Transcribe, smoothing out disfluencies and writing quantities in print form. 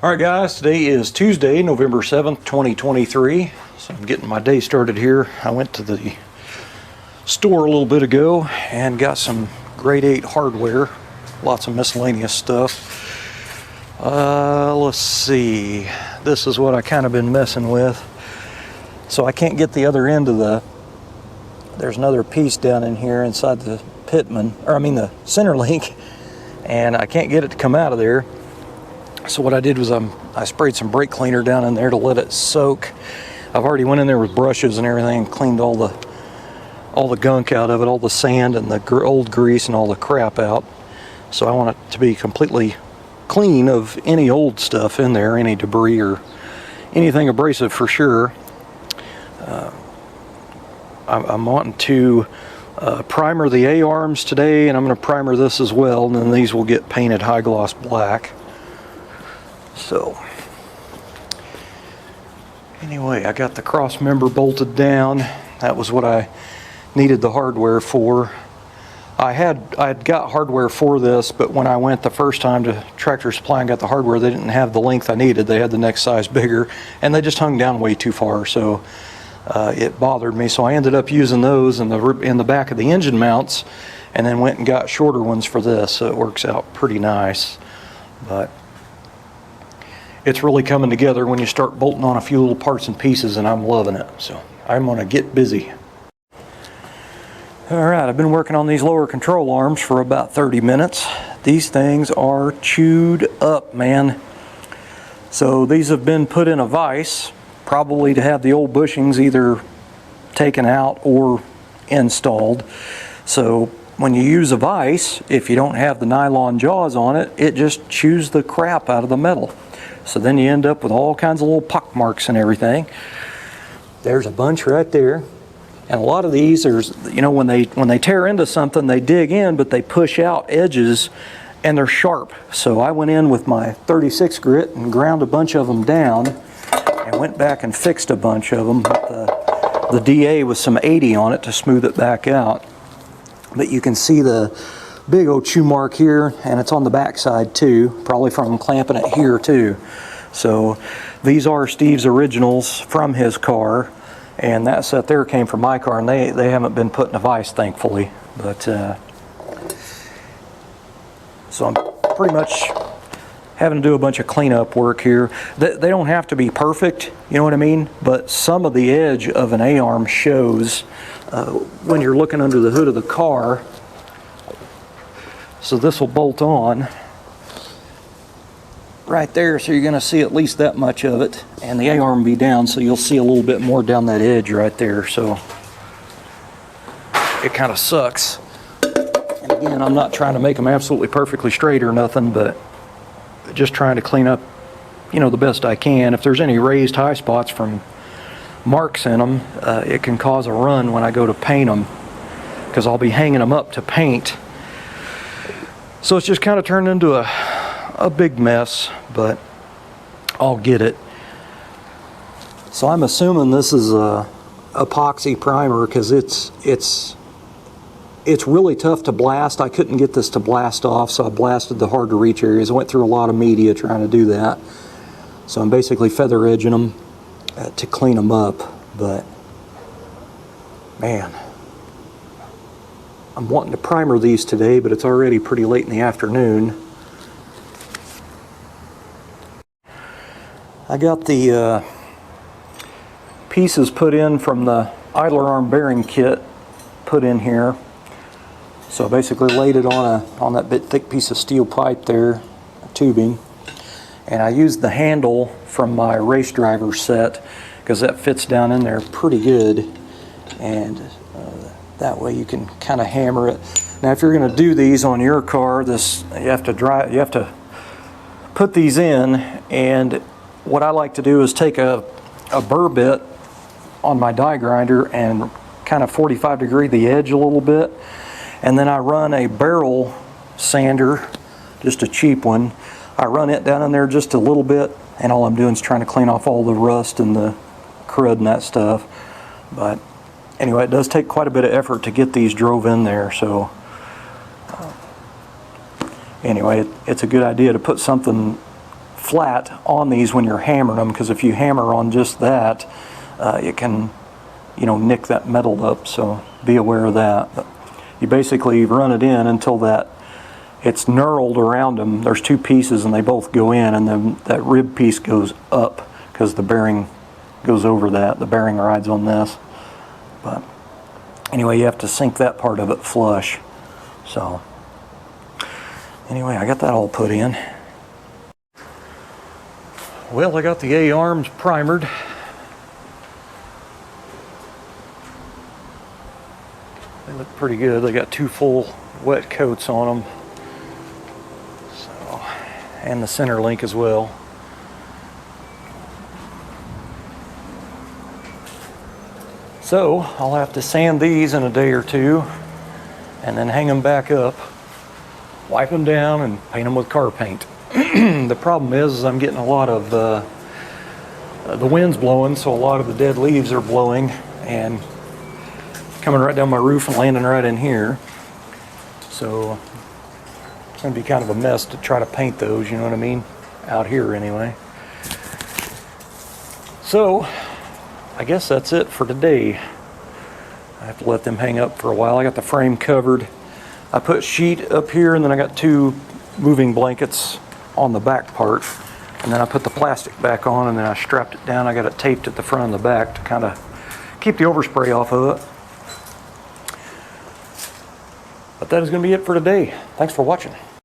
Alright guys, today is Tuesday, November 7th, 2023. So I'm getting my day started here. I went to the store a little bit ago and got some grade 8 hardware. Lots of miscellaneous stuff. Let's see. This is what I kind of been messing with. So I can't get the other end of there's another piece down in here inside the the center link, and I can't get it to come out of there. So what I did was I sprayed some brake cleaner down in there to let it soak. I've already went in there with brushes and everything and cleaned all the gunk out of it, all the sand and the old grease and all the crap out. So I want it to be completely clean of any old stuff in there, any debris or anything abrasive for sure. I'm wanting to primer the A-arms today, and I'm going to primer this as well, and then these will get painted high gloss black. So anyway, I got the cross member bolted down. That was what I needed the hardware for. I had got hardware for this, but when I went the first time to Tractor Supply and got the hardware, they didn't have the length I needed. They had the next size bigger, and they just hung down way too far, so it bothered me. So I ended up using those in the back of the engine mounts, and then went and got shorter ones for this, so it works out pretty nice. But it's really coming together when you start bolting on a few little parts and pieces, and I'm loving it. So I'm going to get busy. Alright, I've been working on these lower control arms for about 30 minutes. These things are chewed up, man. So these have been put in a vise, probably to have the old bushings either taken out or installed. So when you use a vise, if you don't have the nylon jaws on it, it just chews the crap out of the metal. So then you end up with all kinds of little pock marks and everything. There's a bunch right there. And a lot of these, when they tear into something, they dig in, but they push out edges and they're sharp. So I went in with my 36 grit and ground a bunch of them down and went back and fixed a bunch of them with the DA with some 80 on it to smooth it back out. But you can see the big old chew mark here, and it's on the back side too, probably from clamping it here too. So these are Steve's originals from his car, and that set there came from my car, and they haven't been put in a vise, thankfully. But so I'm pretty much having to do a bunch of cleanup work here. They don't have to be perfect, you know what I mean, but some of the edge of an A-arm shows when you're looking under the hood of the car. So this will bolt on right there, so you're going to see at least that much of it, and the A-arm will be down, so you'll see a little bit more down that edge right there. So it kind of sucks. And again, I'm not trying to make them absolutely perfectly straight or nothing, but just trying to clean up, the best I can. If there's any raised high spots from marks in them, it can cause a run when I go to paint them, because I'll be hanging them up to paint. So it's just kind of turned into a big mess, but I'll get it. So I'm assuming this is a epoxy primer, because it's really tough to blast. I couldn't get this to blast off, so I blasted the hard to reach areas. I went through a lot of media trying to do that. So I'm basically feather edging them to clean them up, but man, I'm wanting to primer these today, but it's already pretty late in the afternoon. I got the pieces put in from the idler arm bearing kit put in here. So I basically laid it on that bit thick piece of steel pipe there, tubing, and I used the handle from my race driver set, because that fits down in there pretty good, and that way you can kind of hammer it. Now if you're going to do these on your car, you have to put these in, and what I like to do is take a burr bit on my die grinder and kind of 45 degree the edge a little bit, and then I run a barrel sander, just a cheap one. I run it down in there just a little bit, and all I'm doing is trying to clean off all the rust and the crud and that stuff. But anyway, it does take quite a bit of effort to get these drove in there, so anyway, it's a good idea to put something flat on these when you're hammering them, because if you hammer on just that, it can, you know, nick that metal up, so be aware of that. But you basically run it in until that it's knurled around them. There's two pieces and they both go in, and then that rib piece goes up because the bearing goes over that. The bearing rides on this. But anyway, you have to sink that part of it flush. So anyway, I got that all put in. Well, I got the A-arms primered. They look pretty good. They got 2 full wet coats on them. So, and the center link as well. So I'll have to sand these in a day or two and then hang them back up, wipe them down, and paint them with car paint. The problem is I'm getting a lot of the wind's blowing, so a lot of the dead leaves are blowing and coming right down my roof and landing right in here. So it's going to be kind of a mess to try to paint those, you know what I mean? Out here anyway. So I guess that's it for today. I have to let them hang up for a while. I got the frame covered. I put sheet up here, and then I got 2 moving blankets on the back part, and then I put the plastic back on, and then I strapped it down. I got it taped at the front and the back to kind of keep the overspray off of it. But that is going to be it for today. Thanks for watching.